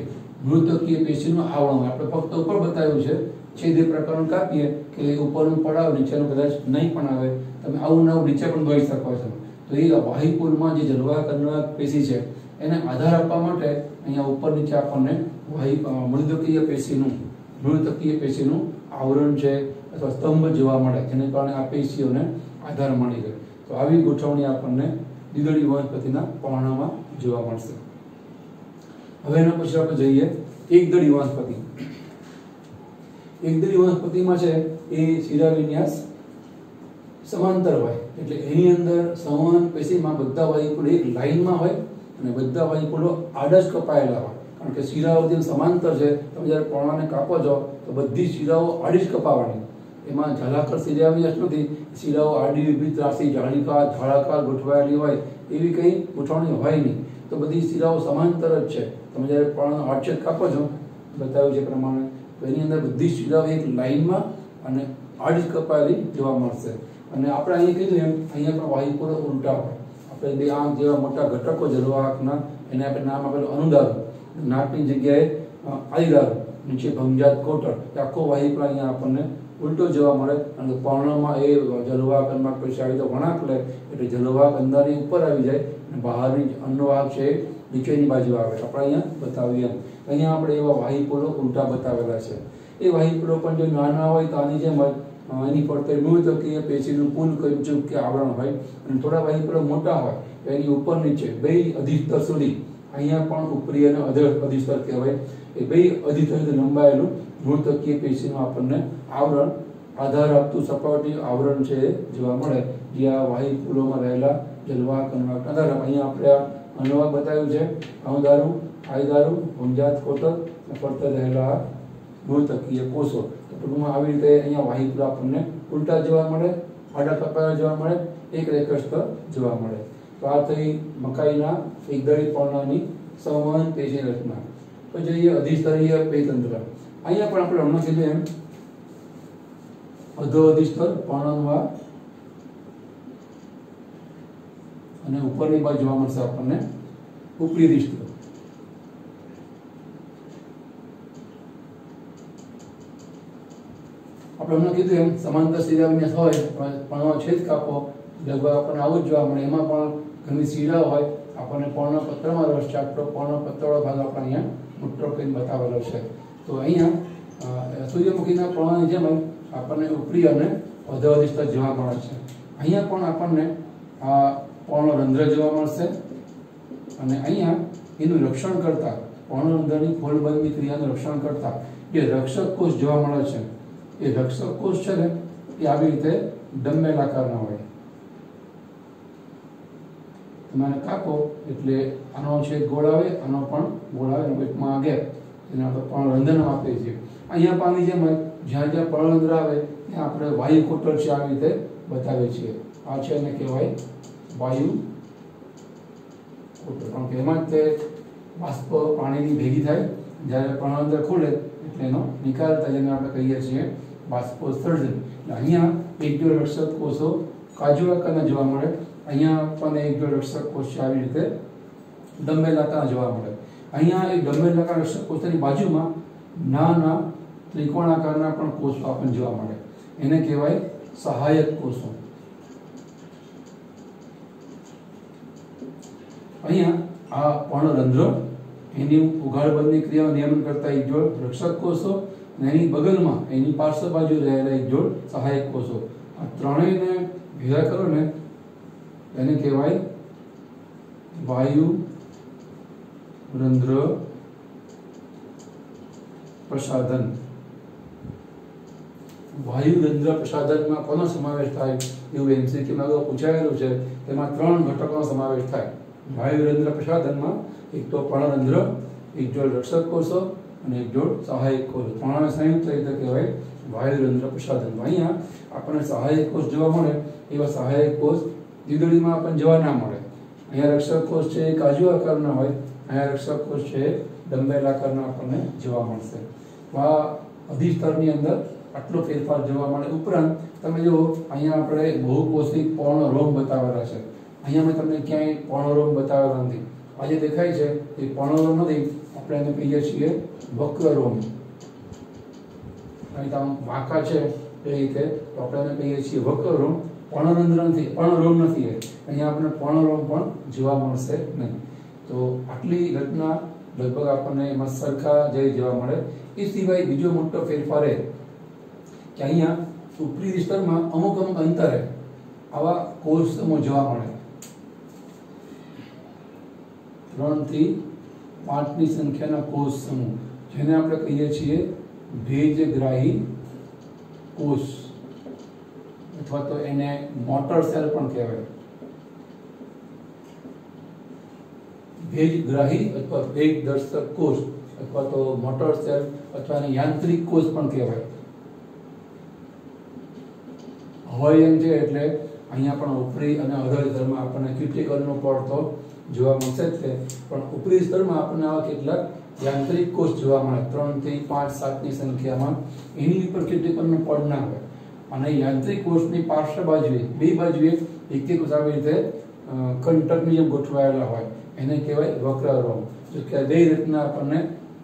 મૃતકીય પેશીનું આવરણ હોય. આપણે ફક્ત ઉપર બતાવ્યું છે, છેદ એ પ્રકારનું કાપીએ કે ઉપરનું પડાવ, નીચેનું કદાચ નહીં પણ આવે. તમે આવું નવું નીચે પણ દોઈ શકો છો. તો એ વાહિપુલમાં જે જલવાહક અનુવાહક પેશી છે એને આધાર આપવા માટે અહીંયા ઉપર નીચે આપણને મૃતકીય પેશીનું આવરણ છે અથવા સ્તંભ જોવા મળે, જેને કારણે આ પેશીઓને આધાર મળી ગયો. તો આવી ગોઠવણી આપણને દ્વિદળી વનસ્પતિના પર્ણમાં જોવા મળશે. હવે એના પછી આપણે જોઈએ એકદળી વનસ્પતિ. એકદળી વનસ્પતિમાં છે એ શિરા વિન્યાસ સમાંતર હોય, એટલે એની અંદર સંવહન પેશીમાં બધા વાહિપુલો એક લાઈનમાં હોય અને બધા વાહિપુલો આડા જ કપાયેલા હોય. કારણ કે શિરાઓ જેમ સમાંતર છે, તમે જ્યારે પર્ણને કાપો છો તો બધી શિરાઓ આડી જ કપાવવાની. એમાં જાલાકાર શિરા વિન્યાસ નથી. શિરાઓ આડી ઊભી ત્રાસી જાળીકાર ધાળાકાર ગોઠવાયેલી હોય એવી કંઈ ગોઠવણી હોય નહીં. તો બધી શિરાઓ સમાંતર જ છે. તમે જ્યારે પર્ણ આડછેદ કાપો છો બતાવ્યું છે પ્રમાણે, તો એની અંદર બધી શિરાઓ એક લાઈનમાં અને આડી જ કપાયેલી જોવા મળશે. અને આપણે અહીંયા કીધું એમ અહીંયા પણ વાહિપુલો ઉલટા હોય. આપણે બે આંખ જેવા મોટા ઘટકો જલવાહકના, એને આપણે નામ આપેલું અનુદારો. નાકની જગ્યાએ આઈદારો, નીચે ભંજાત કોટર, આખો વાહિપુલ અહીંયા આપણને ઉલટો જોવા મળે. અને પર્ણમાં એ જલવાહક અનુવાહક પેશી આવી તો વળાંક લે એટલે જલવાહક અંદરની ઉપર આવી જાય અને બહારની અન્નવાહક છે નીચેની બાજુ આવે. આપણે અહીંયા બતાવીએ એમ. અહીંયા આપણે એવા વાહિપુલો ઉલટા બતાવેલા છે. એ વાહિપુલો પણ જો નાના હોય તો આની જેમ એની ફરતે મૃતકીય પેશીનું પુલકંચુક કે આવરણ હોય, અને થોડા વાહિપુલો મોટા હોય તો એની ઉપર નીચે બે અધિસ્તર સુધી, અહીંયા પણ ઉપરી અને અધિસ્તર કહેવાય, એ બે અધિસ્તર સુધી લંબાયેલું મૃતકીય પેશીનું આપણને આવરણ, આધાર આપતું સપાટી આવરણ છે એ જોવા મળે, જે આ વાહિપુલોમાં રહેલા જલવાહક અનુવાહક આધાર. અહીંયા આપણે આ અનુવાહક બતાવ્યું છે, અણુદારું, આઈદારું, ભંજાત કોટર, ફરતે રહેલા મૃતકીય કોષો. તો ટૂંકમાં આવી રીતે અહીંયા વાહિપુલ આપણને ઉલટા જોવા મળે, આડા કપાયેલા જોવા મળે, એક રેખાસ્થ જોવા મળે. તો આ થઈ મકાઈના એકદળી પર્ણની સંવહન પેશી રચના. તો જોઈએ અધિસ્તરીય પેયતંત્ર. અહીંયા પણ આપણે હમણાં કીધું એમ અધોઅધિસ્તર પર્ણમાં અને ઉપરની બાજુ જોવા મળશે આપણને ઉપરી દિષ્ટ. આપણે હમણાં કીધું એમ સમાંતર શિરાવિન્યાસ હોય પણ છેદ કાપો લગભગ આપણને આવું જ જોવા મળે. એમાં પણ ઘણી શિરાઓ હોય. આપણને પર્ણપત્રમાં રસ છે, આટલો પર્ણપત્રવાળો ભાગ આપણે અહીંયા મોટો કરીને બતાવેલો છે. તો અહીંયા સૂર્યમુખીના પર્ણની જેમ આપણને ઉપરી અને અધોઅધિષ્ઠ જોવા મળે છે. અહીંયા પણ આપણને આ પર્ણરંધ્ર જોવા મળશે અને અહીંયા એનું રક્ષણ કરતા પર્ણરંધ્રની ફોલ્ડબંધની ક્રિયાનું રક્ષણ કરતા જે રક્ષક કોષ જોવા મળે છે. એ રક્ષક કોષ છે ને એ આવી રીતે ડમ્બેલ આકારના હોય. તમારે કાપો એટલે આનો છેદ ગોળ આવે, આનો પણ ગોળ આવે, એકમાં ગેપ એને આપણે પર્ણરંધ્ર આપીએ છીએ. અહીંયા પાણી જેમ જ્યાં જ્યાં પર્ણરંધ્ર આવે ત્યાં આપણે વાયુ કોટર છે આવી રીતે બતાવીએ છીએ. આ છે એને કહેવાય વાયુ કોટર, કારણ કે એમાં જ તે બાષ્પ પાણીની ભેગી થાય. જ્યારે પર્ણરંધ્ર ખોલે એટલે એનો નિકાલ થાય, જેને આપણે કહીએ છીએ બાષ્પોત્સર્જન. અહીંયા એક જોડ રક્ષક કોષો કાજુ આકારના જોવા મળે. અહીંયા પણ એક જોડ રક્ષક કોષ છે આવી રીતે ડમ્બેલ આકારના જોવા મળે. અહીંયા એક ડમ્બેલ આકાર રક્ષક કોષની બાજુમાં નાના ત્રિકોણ આકારના પણ કોષો આપણને જોવા મળે. એને કહેવાય સહાયક કોષો. અહીંયા આ પર્ણરંધ્ર એની ઉઘાડબંધની ક્રિયાનું નિયમન કરતા એક જોડ રક્ષક કોષો અને એની બગલમાં એની પાર્શ્વ બાજુ રહેલા એક જોડ સહાયક કોષો. આ ત્રણેયને ભેગા કરો ને એને કહેવાય વાયુ રંધ્ર પ્રસાધન. વાયુ રંધ્ર પ્રસાધનમાં કોનો સમાવેશ થાય એવું એમસીક્યુમાં અગાઉ પૂછાયેલું છે. તેમાં 3 ઘટકોનો સમાવેશ થાય. વાયુ રંધ્ર પ્રસાધનમાં એક તો પર્ણરંધ્ર, એક જોડ રક્ષક કોષો અને એક જોડ સહાયક કોષ. ત્રણેય સંયુક્ત રીતે કહેવાય વાયુ રંધ્ર પ્રસાધન. અહીંયા આપણને સહાયક કોષ જોવા મળે. એવા સહાયક કોષ દ્વિદળીમાં આપણને જોવા ના મળે. અહીંયા રક્ષક કોષ છે એ કાજુ આકારના હોય, અહીંયા રક્ષક કોષ છે ડમ્બેલ આકારના આપણને જોવા મળશે. આ અધિસ્તરની અંદર આટલો ફેરફાર જોવા મળે. ઉપરાંત તમે જો અહીંયા આપણે બહુકોષિક પર્ણરોમ બતાવેલા છે. અહીંયા મેં તમને ક્યાંય પર્ણરોમ બતાવેલા નથી. આ જે દેખાય છે એ પર્ણરોમ નથી, આપણે એને કહીએ છીએ વક્રરોમ. અહીં આમ વાંકા છે એ રીતે આપણે એને કહીએ છીએ વક્રરોમ. પર્ણરંધ્ર નથી, પર્ણરોમ નથી. અહીંયા આપણે પર્ણરોમ પણ જોવા મળશે નહીં. તો આટલી રચના લગભગ આપણને એમાં સરખા જેવી જોવા મળે. એ સિવાય બીજો મોટો ફેરફાર એ કે અહીંયા ઉપરી વિસ્તારમાં અમુક અંતરે આવા કોષ સમૂહ જોવા મળે. 3 થી 5 ની સંખ્યાના કોષ સમૂહ, જેને આપણે કહીએ છીએ ભેજગ્રાહી કોષ અથવા તો એને મોટર સેલ પણ કહેવાય. ભેજગ્રાહી અથવા ભેજદર્શક કોષ અથવા તો મોટર સેલ અથવા એને યાંત્રિક કોષ પણ કહેવાય. હોય એમ છે એટલે અહીંયા પણ ઉપરી અને અધર સ્તરમાં આપણને ક્યુટિકલનો પડ તો જોવા મળશે જ તે, પણ ઉપરી સ્તરમાં આપણને આવા કેટલાક યાંત્રિક કોષ જોવા મળે 3 થી 5 7 ની સંખ્યામાં. એની ઉપર ક્યુટિકલનો પડ ના હોય અને યાંત્રિક કોષની પાર્શ્વ બાજુએ બે બાજુએ એક એક આવી રીતે કંટકની જેમ ગોઠવાયેલા હોય. એને કહેવાય વક્રરોમ. જો કે બે રચના આપણને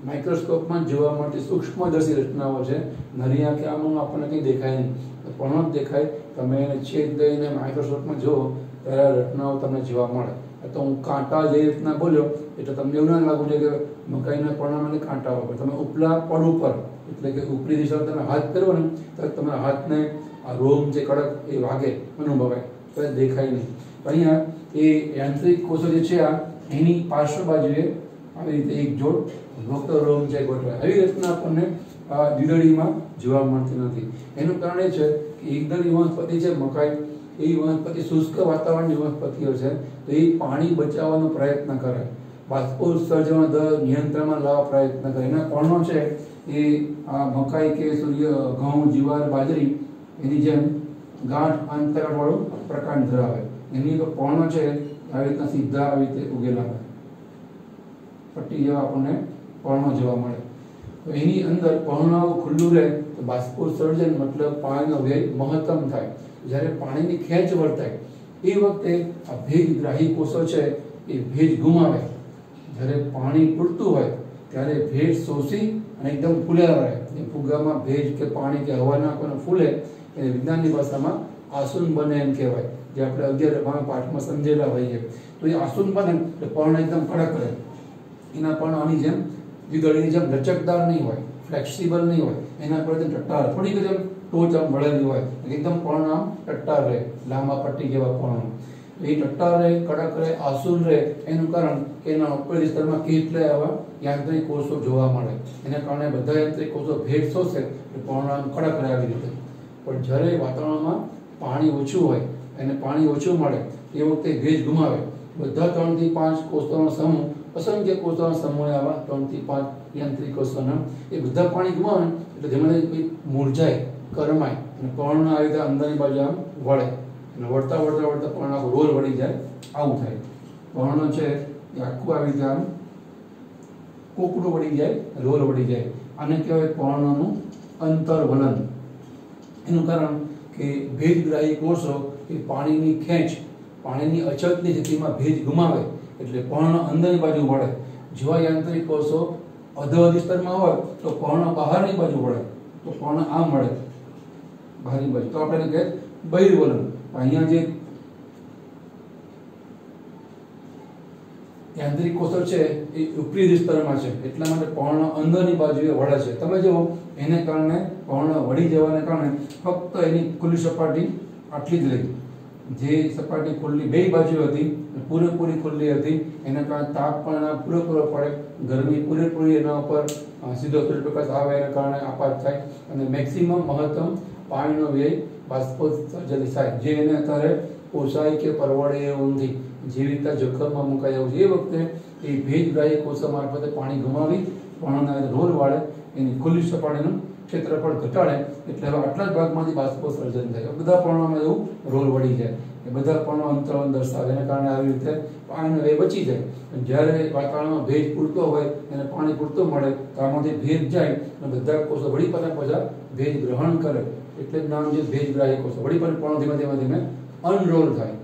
માઇક્રોસ્કોપમાં જોવા મળતી સૂક્ષ્મદર્શી રચનાઓ છે. નરી આંખે આમાં આપણને કંઈ દેખાય નહીં, પણ જ દેખાય. તમે એને છેદ દઈને માઇક્રોસ્કોપમાં જુઓ ત્યારે રચનાઓ તમને જોવા મળે. તો હું કાંટા જે રીતના બોલ્યો એટલે તમને એવું ના લાગવું જોઈએ કે મકાઈના પર્ણમાં કાંટા હોય. તમે ઉપલા પડ ઉપર એટલે કે ઉપરી દિશામાં તમે હાથ કરો ને તો તમારા હાથને આ રોમ જે કડક એ વાગે અનુભવાય, તો દેખાય નહીં. અહીંયા એ યાંત્રિક કોષો જે છે આ એની પાર્શ્વ બાજુએ આવી રીતે એક જોડ વક્રરોમ છે ગોઠવાય. આવી રીતના આપણને આ દ્વિદળીમાં જોવા મળતી નથી. એનું કારણ એ છે કે એકદળી વનસ્પતિ છે મકાઈ, એ વનસ્પતિ શુષ્ક વાતાવરણની વનસ્પતિઓ છે. તો એ પાણી બચાવવાનો પ્રયત્ન કરે, બાષ્પોત્સર્જન દર નિયંત્રણમાં લાવવા પ્રયત્ન કરે. એના પર્ણો છે એ આ મકાઈ કે ઘઉં, જુવાર, બાજરી એની જેમ ગાંઠ આંતરવાળું પ્રકાંડ ધરાવે. એની પર્ણો છે આવી રીતના સીધા આવી રીતે ઉગેલા હોય, પટ્ટી જેવા આપણને પર્ણો જોવા મળે. તો એની અંદર પર્ણો ખુલ્લું રહે તો બાષ્પોત્સર્જન મતલબ પાણીનો વ્યય મહત્તમ થાય. જ્યારે પાણીની ખેંચ વર્તાય એ વખતે આ ભેજગ્રાહી કોષો છે એ ભેજ ગુમાવે. જ્યારે પાણી પૂરતું હોય ત્યારે ભેજ શોષી અને એકદમ ફૂલેલા રહે. ફુગ્ગામાં ભેજ કે પાણી કે હવા નાખવાને ફૂલે એને વિજ્ઞાનની ભાષામાં આસુન બને એમ કહેવાય, જે આપણે 11મા પાઠમાં સમજેલા હોઈએ. તો એ આસુન બને એટલે પર્ણ એકદમ કડક રહે. એના પર્ણ આની જેમ વીજળીની જેમ લચકદાર નહીં હોય, ફ્લેક્સિબલ નહીં હોય, એના પર ટટ્ટાર થોડીક જેમ ટોચ આમ વળેલી હોય, એકદમ પર્ણ આમ ટટ્ટાર રહે, લાંબા પટ્ટી જેવા પર્ણ. એ ટટ્ટાર રહે, કડક રહે, આસુન રહે. એનું કારણ કે એના ઉપરી વિસ્તારમાં કેટલાય આવા યાંત્રિક કોષો જોવા મળે. એના કારણે બધા યાંત્રિક કોષો ભેજ શોષે એટલે પર્ણ આમ કડક રહે આવી રીતે. પણ જ્યારે વાતાવરણમાં પાણી ઓછું હોય અને પાણી ઓછું મળે એ વખતે ભેજ ગુમાવે. બધા 3 થી 5 કોષોનો સમૂહ, અસંખ્ય કોષોના સમૂહ આવા 3 થી 5 યાંત્રિક કોષોના, એ બધા પાણી ગુમાવે એટલે ધીમે ધીમે મૂરઝાય, કરમાય અને પર્ણ આવી રીતે અંદરની બાજુ આમ વળે અને વળતા વળતા વળતા પર્ણ આખું રોલ વળી જાય. આવું થાય. પર્ણ છે એ આખું આવી રીતે આમ કોકડું વળી જાય, રોલ વળી જાય. આને કહેવાય પર્ણનું અંતરવલન. એનું કારણ કે ભેજગ્રાહી કોષો એ પાણીની ખેંચ, પાણીની અછતની સ્થિતિમાં ભેજ ગુમાવે એટલે પર્ણ અંદરની બાજુ વળે. જેવા યાંત્રિક કોષો અધોઅધિ સ્તરમાં હોય તો પર્ણ બહારની બાજુ વળે, તો પર્ણ આમ વળે બહારની બાજુ. તો આપણે કહીએ બહિર્વલન. અહીંયા જે યાંત્રિક કોષો છે એ ઉપરી વિસ્તારમાં છે એટલા માટે પર્ણ અંદરની બાજુએ વળે છે. તમે જુઓ એને કારણે પર્ણ વળી જવાને કારણે ફક્ત એની ખુલ્લી સપાટી આટલી જ રહી. જે સપાટી ખુલ્લી બે બાજુ હતી પૂરેપૂરી ખુલ્લી હતી એના કારણે તાપ પણ એના પૂરેપૂરો પડે, ગરમી પૂરેપૂરી એના ઉપર સીધો સૂર્યપ્રકાશ આવે એના કારણે આપાત થાય અને મેક્સિમમ મહત્તમ પાણીનો વ્યય બાષ્પોત્સર્જન થાય, જે એને અત્યારે પોસાય કે પરવડે એવું નથી, જીવિતતા જોખમમાં મુકાઈ જવું છે. એ વખતે એ ભેજગ્રાહી કોષો મારફતે પાણી ગુમાવી પર્ણના રોલ વાળે, એની ખુલ્લી સપાટીનું ક્ષેત્રફળ ઘટાડે એટલે હવે આટલા જ ભાગમાંથી બાષ્પોત્સર્જન થાય. બધા પર્ણોમાં એવું રોલ વળી જાય. એ બધા પર્ણો અંતરવલન દર્શાવે. એના કારણે આવી રીતે પાણીનો વ્યય બચી જાય. જ્યારે વાતાવરણમાં ભેજ પૂરતો હોય અને પાણી પૂરતું મળે તો આમાંથી ભેજ જાય અને બધા કોષો વળી પાછા ભેજ ગ્રહણ કરે. એટલે જ નામ છે ભેજગ્રાહી કોષો. વળી પણ પર્ણ ધીમે ધીમે ધીમે અનરોલ થાય.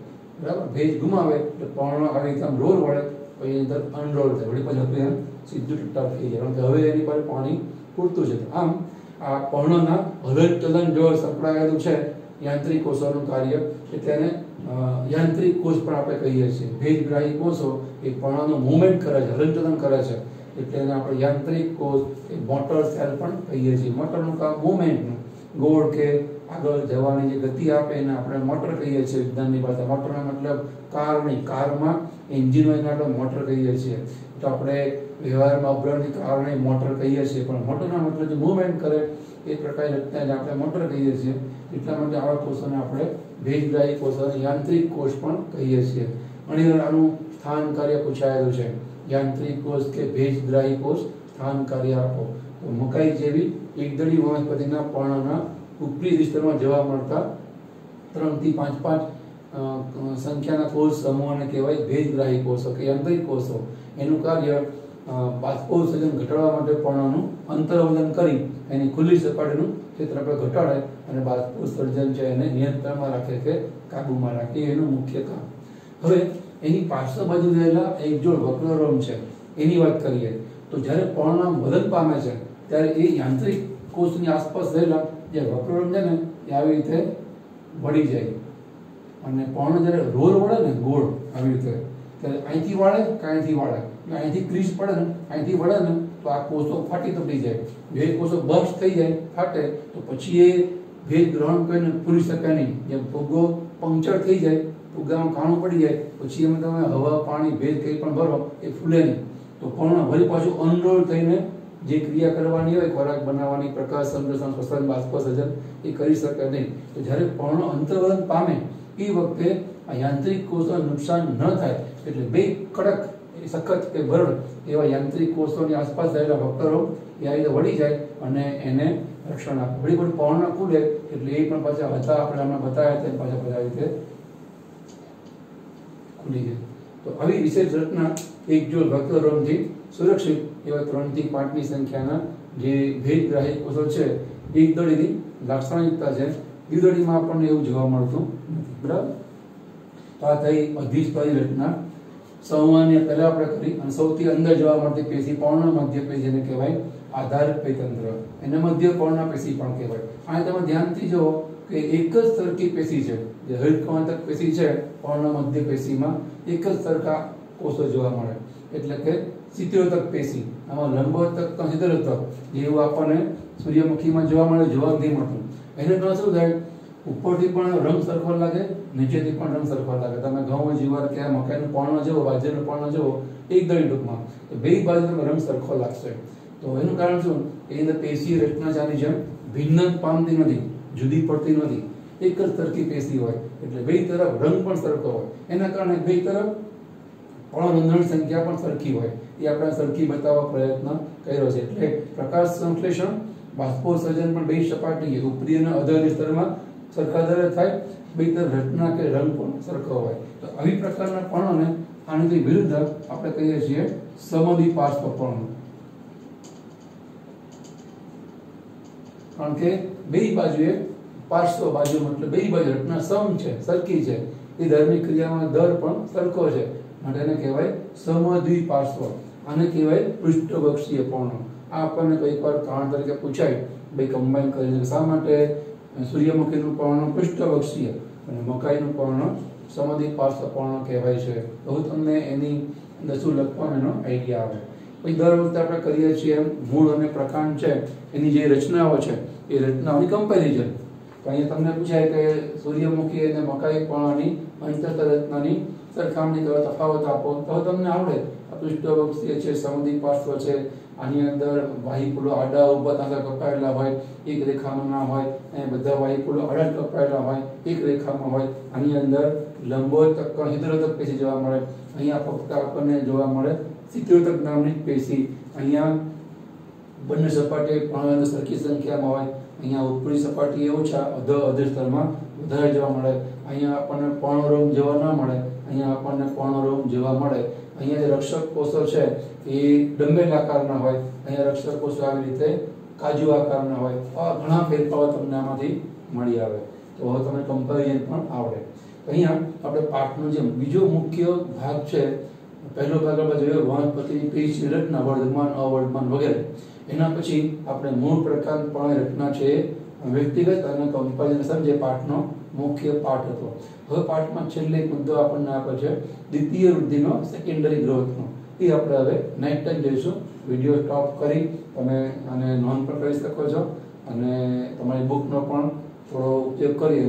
બરાબર. ભેજ ગુમાવે એટલે પર્ણ આવી રીતે આમ રોલ વળે, પછી એની અંદર અનરોલ થાય, વળી પાછું એમ સીધું ટટ્ટાર થઈ જાય. કારણ કે હવે એની પાસે પાણી પૂરતું છે. આમ આ પર્ણના હલનચલન જો સંકળાયેલું છે યાંત્રિક કોષોનું કાર્ય, કે તેને યાંત્રિક કોષ પણ આપણે કહીએ છીએ. ભેજગ્રાહી કોષો એ પર્ણનું મૂવમેન્ટ કરે છે, હલનચલન કરે છે એટલે એને આપણે યાંત્રિક કોષ કે મોટર સેલ પણ કહીએ છીએ. મોટરનું કામ મૂવમેન્ટનું, ગોળ કે આગળ જવાની જે ગતિ આપે એને આપણે મોટર કહીએ છીએ વિજ્ઞાનની ભાષા. મોટરનો મતલબ કાર નહીં, કારમાં એન્જિન હોય એને આપણે મોટર કહીએ છીએ. તો આપણે વ્યવહારમાં ઉપરની કારણે મોટર કહીએ છીએ, પણ મોટરના મતલબ જે મૂવમેન્ટ કરે એ પ્રકારની રચનાને આપણે મોટર કહીએ છીએ. એટલા માટે આવા કોષોને આપણે ભેજગ્રાહી કોષ અને યાંત્રિક કોષ પણ કહીએ છીએ. ઘણીવાર આનું સ્થાન કાર્ય પૂછાયેલું છે. યાંત્રિક કોષ કે ભેજગ્રાહી કોષ, સ્થાન કાર્ય આપો. તો મકાઈ જેવી એકદળી વનસ્પતિના પર્ણના ઉપરી વિસ્તારમાં જોવા મળતા 3 થી 5 સંખ્યાના કોષ સમૂહને કહેવાય ભેજગ્રાહી કોષો કે યાંત્રિક કોષો. એનું કાર્ય બાષ્પોત્સર્જન ઘટાડવા માટે પર્ણનું અંતરવલન કરી એની ખુલ્લી સપાટીનું ક્ષેત્રફળ ઘટાડે અને બાષ્પોત્સર્જન છે એને નિયંત્રણમાં રાખે કે કાબૂમાં રાખે, એનું મુખ્ય કામ. હવે એની પાર્શ્વ બાજુ રહેલા એક જોડ વક્રરોમ છે એની વાત કરીએ તો જ્યારે પર્ણ વલન પામે છે ત્યારે એ યાંત્રિક કોષની આસપાસ રહેલા જે વક્રરોમ છે ને એ આવી રીતે વળી જાય અને પર્ણ જ્યારે રોલ વળે ને ગોળ આવી રીતે, ત્યારે અહીંથી વાળે કે અહીંથી વાળે, અહીંથી ક્રીઝ પડે ને અહીંથી વળે ને તો આ કોષો ફાટી તૂટી જાય. ભેજ કોષો બર્સ્ટ થઈ જાય, ફાટે તો પછી એ ભેજ ગ્રહણ કરીને પૂરી શકે નહીં. જેમ ફુગ્ગો પંક્ચર થઈ જાય, ફુગ્ગામાં કાણું પડી જાય, પછી એમાં તમે હવા પાણી ભેજ કંઈ પણ ભરો એ ફૂલે નહીં. તો પર્ણ વળી પાછું અનરોલ થઈને જે ક્રિયા કરવાની હોય, ખોરાક બનાવવાની, પ્રકાશ સંશ્લેષણ, શ્વસન, બાષ્પોત્સર્જન, એ કરી શકે નહીં. તો જ્યારે પર્ણ અંતરવલન પામે એ વખતે આ યાંત્રિક કોષોને નુકસાન ન થાય એટલે બે કડક સખત કે બરડ એવા યાંત્રિક કોષોની આસપાસ રહેલા વક્રો એ આ રીતે વળી જાય અને એને રક્ષણ આપે. વળી પણ પર્ણ ખુલે એટલે એ પણ પાછા હતા આપણે હમણાં બતાવ્યા તેમ પાછા બધા રીતે ખુલી જાય. તો આવી વિશેષ રચના એક જોડ વક્રરોમથી સુરક્ષિત એવા 3 થી 5ની સંખ્યાના જે ભેજગ્રાહી કોષો છે એકદળીની લાક્ષણિકતા છે. દ્વિદળીમાં આપણને એવું જોવા મળતું નથી. બરાબર. તો આ થઈ અધિસ્તરની રચના. સંવહનની પહેલા આપણે કરી અને સૌથી અંદર જોવા મળતી પેશી પર્ણ મધ્ય પેશી, જેને કહેવાય આધાર પેતંત્ર. એને મધ્ય પર્ણ પેશી પણ કહેવાય. આ તમે ધ્યાનથી જુઓ કે એક જ સરખી પેશી છે, જે હૃદકવાંતક પેશી છે પર્ણ મધ્ય પેશીમાં એક જ સરખા કોષો જોવા મળે, એટલે કે શીતળોતક પેશી. આમાં લંબોતક શીતળોતક જેવું આપણને સૂર્યમુખીમાં જોવા મળે, જોવા નથી મળતું. એને તો શું થાય, ઉપરથી પણ રંગ સરખો લાગે, નીચેથી પણ રંગ સરખો લાગે. તમે ઘઉં, જુવાર કે મકાઈનું પર્ણ જુઓ, બાજરાનું પર્ણ જુઓ, એકદમ ટૂંકમાં તો બે બાજુ તમે રંગ સરખો લાગશે. તો એનું કારણ શું, એની અંદર પેશી રચના ચાલી જેમ ભિન્ન પામતી નથી, જુદી પડતી નથી, એક જ સરખી પેશી હોય એટલે બે તરફ રંગ પણ સરખો હોય. એના કારણે બે તરફ પણ રંધણ સંખ્યા પણ સરખી હોય. એ આપણે સરખી બતાવવા પ્રયત્ન કર્યો છે. એટલે પ્રકાશ સંશ્લેષણ, બાષ્પોત્સર્જન પણ બે સપાટીએ ઉપરી અને અધર સ્તરમાં સરખા દરે થાય, બે તરફ રચના કે રંગ પણ સરખો હોય. તો આવી પ્રકારના પર્ણોને આની વિરુદ્ધ આપણે કહીએ છીએ સમદ્વિપાર્શ્વ પર્ણ. કારણ કે બે બાજુએ પાર્શ્વ બાજુ મતલબ બે બાજુ રચના સમ છે, સરખી છે, એ દરની ક્રિયામાં દર પણ સરખો છે, માટે એને કહેવાય સમદ્વિપાર્શ્વ. આને કહેવાય પૃષ્ઠવક્ષીય પર્ણ. આ આપણને કઈક વાર કારણ તરીકે પૂછાય, બે કમ્બાઈન કરીને શા માટે સૂર્યમુખીનું પર્ણ પૃષ્ઠવક્ષીય અને મકાઈનું પર્ણ સમદ્વિપાર્શ્વ પર્ણ કહેવાય છે. તો તમને એની અંદર શું લખવાનું એનો આઈડિયા આવે. પછી દર વખતે આપણે કરીએ છીએ મૂળ અને પ્રકાંડ છે એની જે રચનાઓ છે એ રચનાઓની કમ્પેરિઝન. તો અહીંયા તમને પૂછાય કે સૂર્યમુખી અને મકાઈ પર્ણની અંતર રચનાની સરખામણી કરો, તફાવત આપો, તો તમને આવડે. પૃષ્ઠવક્ષીય છે, સમદ્વિપાર્શ્વ છે, આની અંદર વાહિપુલો આડા ઉભા તાંસા કપાયેલા હોય, એક રેખામાં ના હોય, અને બધા વાહિપુલો આડા કપાયેલા હોય, એક રેખામાં હોય. આની અંદર લંબોતક શીતળોતક પેશી જોવા મળે. અહીંયા ફક્ત આપણને જોવા મળે શીતળોતક નામની પેશી. અહીંયા બંને સપાટીએ પર્ણ સરખી સંખ્યામાં હોય. અહીંયા ઉપરી સપાટીએ ઓછા, અધર સ્તરમાં વધારે જોવા મળે. અહીંયા આપણને પર્ણરોમ જોવા ના મળે, અહીંયા આપણને પર્ણરોમ જોવા મળે. અહીંયા જે રક્ષક કોષો છે એ ડંબેલ આકારના હોય, અહીંયા રક્ષક કોષો આવી રીતે કાજુ આકારના હોય. આ ઘણા ફેરફારો તમને આમાંથી મળી આવે. તો હવે તમને કમ્પેરિઝન પણ આવડે. અહીંયા આપણે પાઠનો જે બીજો મુખ્ય ભાગ છે, પહેલો ભાગ આપણે જોયો વનસ્પતિની પેશી રચના, વર્ધમાન, અવર્ધમાન વગેરે. એના પછી આપણે મૂળ પ્રકાર પણ રચના છે વ્યક્તિગત અને કમ્પેરિઝન સમજે પાઠનો મુખ્ય પાઠ હતો. હવે પાઠમાં છેલ્લે એક મુદ્દો આપણને આપે છે દ્વિતીય વૃદ્ધિનો, સેકન્ડરી ગ્રોથનો. એ આપણે હવે નેક્સ્ટ ટાઈમ જોઈશું. વિડીયો સ્ટોપ કરી તમે આને નોંધ પણ કરી શકો છો અને તમારી બુકનો પણ થોડો ઉપયોગ કરી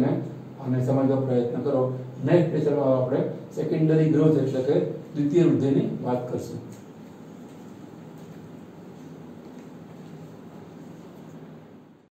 અને સમજવા પ્રયત્ન કરો. નેક્સ્ટ લેક્ચરમાં આપણે સેકન્ડરી ગ્રોથ એટલે કે દ્વિતીય વૃદ્ધિની વાત કરશું.